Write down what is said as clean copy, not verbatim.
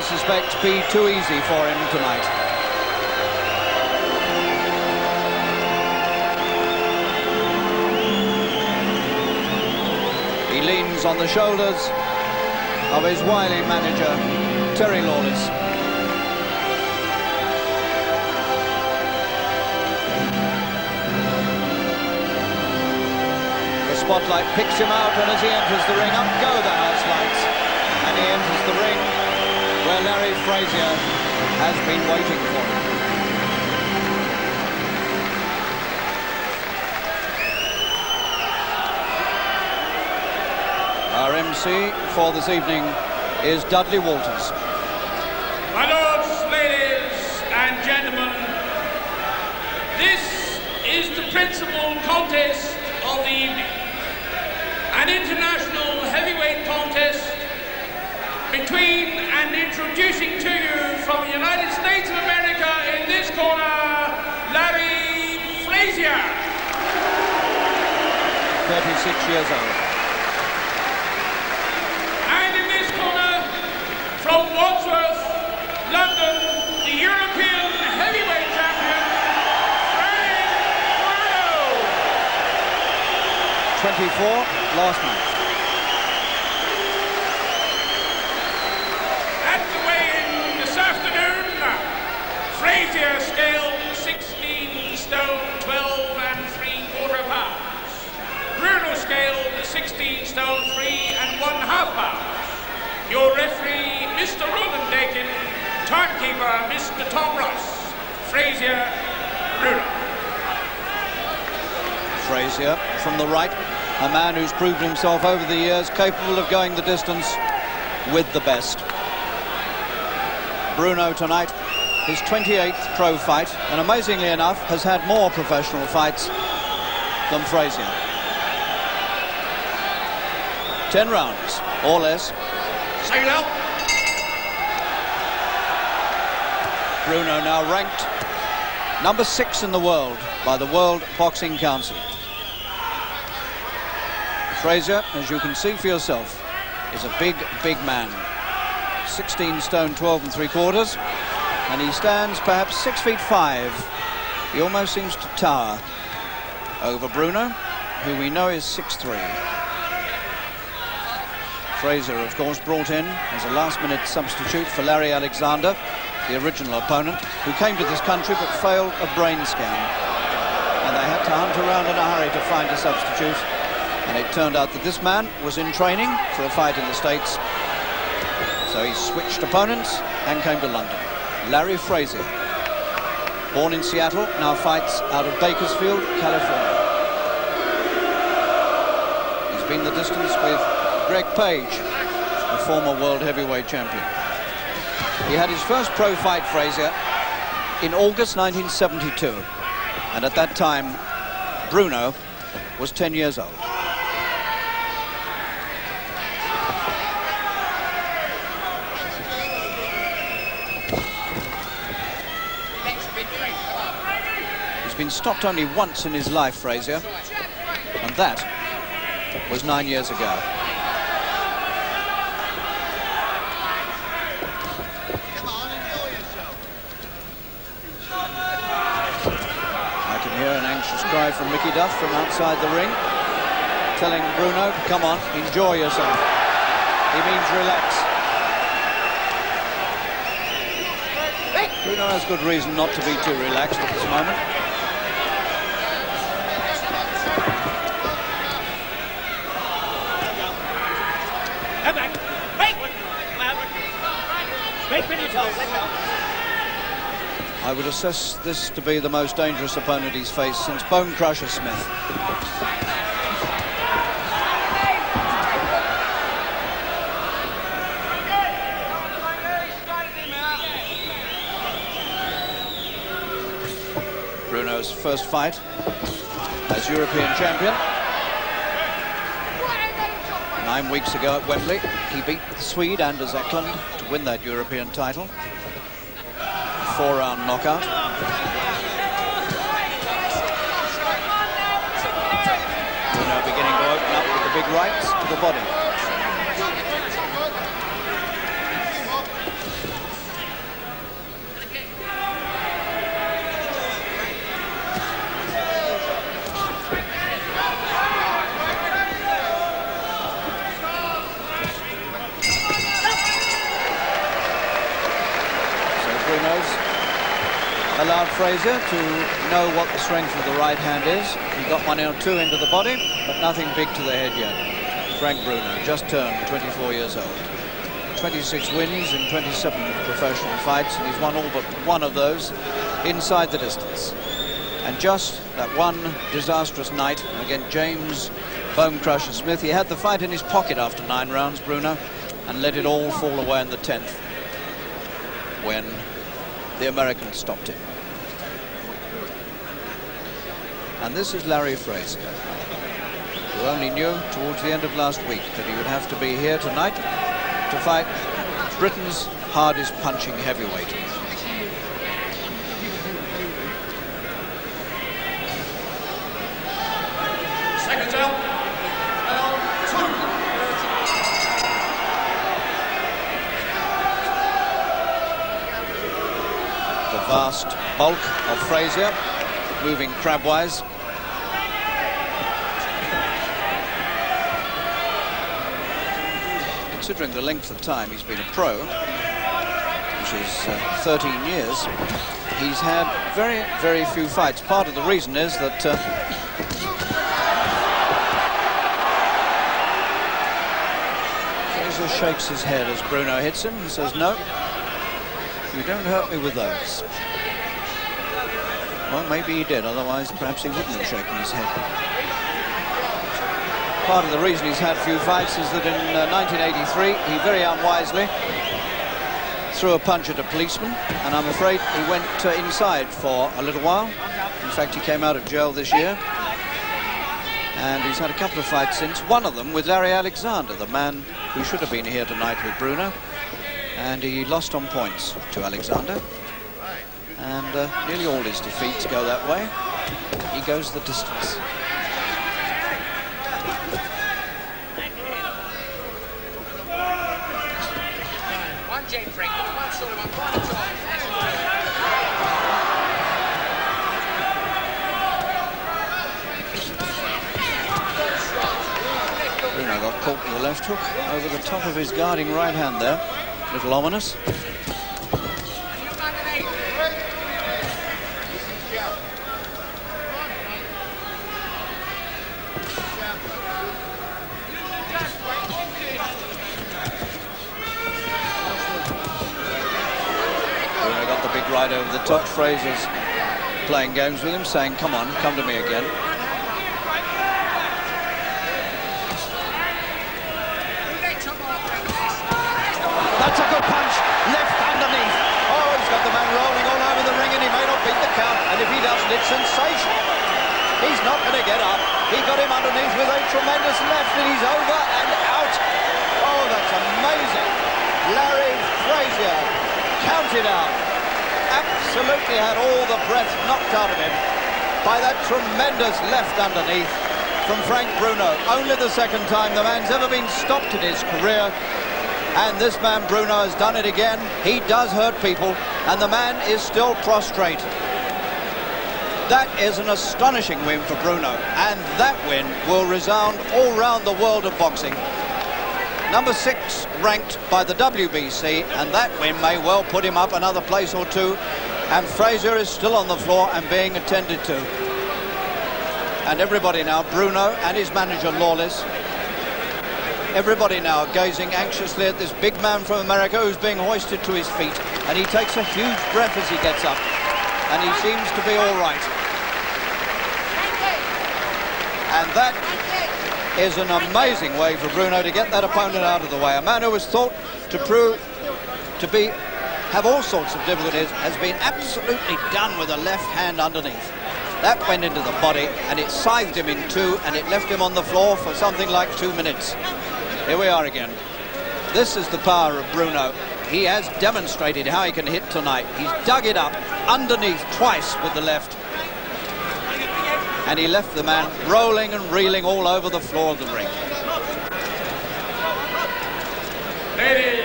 suspect, be too easy for him tonight. He leans on the shoulders of his wily manager, Terry Lawless. The spotlight picks him out, and as he enters the ring, up go the house lights. And he enters the ring where Larry Frazier has been waiting for him. Our MC for this evening is Dudley Walters. My lords, ladies and gentlemen, this is the principal contest of the evening. An international heavyweight contest between and introducing to you from the United States of America in this corner, Larry Frazier. 36 years old. And in this corner, from Wandsworth, London, the European heavyweight champion, Bruno. 24, last match. At the weigh-in this afternoon, Frazier scaled 16 stone 12 and 3/4 pounds. Bruno scaled 16 stone 3 and 1/2 pounds. Your referee, Mr. Roland Dakin. Timekeeper, Mr. Tom Ross. Frazier, Bruno. Frazier from the right, a man who's proven himself over the years capable of going the distance with the best. Bruno tonight, his 28th pro fight, and amazingly enough has had more professional fights than Frazier. 10 rounds or less. Sail out. Bruno now ranked number 6 in the world by the World Boxing Council. Frazier, as you can see for yourself, is a big, big man. 16 stone 12 and 3/4, and he stands perhaps 6'5". He almost seems to tower over Bruno, who we know is 6'3". Frazier, of course, brought in as a last-minute substitute for Larry Alexander, the original opponent, who came to this country but failed a brain scan. And they had to hunt around in a hurry to find a substitute. And it turned out that this man was in training for a fight in the States. So he switched opponents and came to London. Larry Frazier, born in Seattle, now fights out of Bakersfield, California. He's been the distance with Greg Page, the former world heavyweight champion. He had his first pro fight, Frazier, in August 1972. And at that time, Bruno was 10 years old. He's been stopped only once in his life, Frazier, and that was 9 years ago. Cry from Mickey Duff from outside the ring, telling Bruno, come on, enjoy yourself. He means relax. Bruno has good reason not to be too relaxed at this moment. I would assess this to be the most dangerous opponent he's faced since Bone Crusher Smith. Bruno's first fight as European champion. 9 weeks ago at Wembley, he beat the Swede Anders Eklund to win that European title. 4-round knockout. Bruno beginning to open up with the big rights to the body. Bruno's allowed Frazier to know what the strength of the right hand is. He got 1 or 2 into the body, but nothing big to the head yet. Frank Bruno, just turned 24 years old. 26 wins in 27 professional fights, and he's won all but one of those inside the distance. And just that one disastrous night against James Bone Crusher Smith, he had the fight in his pocket after 9 rounds, Bruno, and let it all fall away in the 10th when the American stopped him. And this is Larry Frazier, who only knew towards the end of last week that he would have to be here tonight to fight Britain's hardest punching heavyweight. Seconds out. The vast bulk of Frazier, moving crabwise. Considering the length of time he's been a pro, which is 13 years, he's had very, very few fights. Part of the reason is that Frazier shakes his head as Bruno hits him and says, "No, you don't hurt me with those." Well, maybe he did, otherwise perhaps he wouldn't have shaken his head. Part of the reason he's had few fights is that in 1983 he very unwisely threw a punch at a policeman, and I'm afraid he went inside for a little while. In fact, he came out of jail this year, and he's had a couple of fights since, one of them with Larry Alexander, the man who should have been here tonight with Bruno, and he lost on points to Alexander, and nearly all his defeats go that way. He goes the distance. Bruno got caught with the left hook over the top of his guarding right hand there. Little ominous. Bruno got the big right over the top. Frazier's playing games with him, saying, "Come on, come to me again." That's a good punch, left underneath. Oh, he's got the man rolling all over the ring, and he may not beat the count, and if he doesn't, it's sensational. He's not going to get up. He got him underneath with a tremendous left, and he's over and out. Oh, that's amazing. Larry Frazier counted out. Absolutely had all the breath knocked out of him by that tremendous left underneath from Frank Bruno. Only the second time the man's ever been stopped in his career. And this man, Bruno, has done it again. He does hurt people, and the man is still prostrate. That is an astonishing win for Bruno, and that win will resound all round the world of boxing. Number 6 ranked by the WBC, and that win may well put him up another place or two. And Frazier is still on the floor and being attended to. And everybody now, Bruno and his manager Lawless, everybody now gazing anxiously at this big man from America who's being hoisted to his feet, and he takes a huge breath as he gets up, and he seems to be all right. And that is an amazing way for Bruno to get that opponent out of the way. A man who was thought to prove to have all sorts of difficulties has been absolutely done with a left hand underneath. That went into the body, and it scythed him in two, and it left him on the floor for something like 2 minutes. Here we are again. This is the power of Bruno. He has demonstrated how he can hit tonight. He's dug it up underneath twice with the left, and he left the man rolling and reeling all over the floor of the ring. Ladies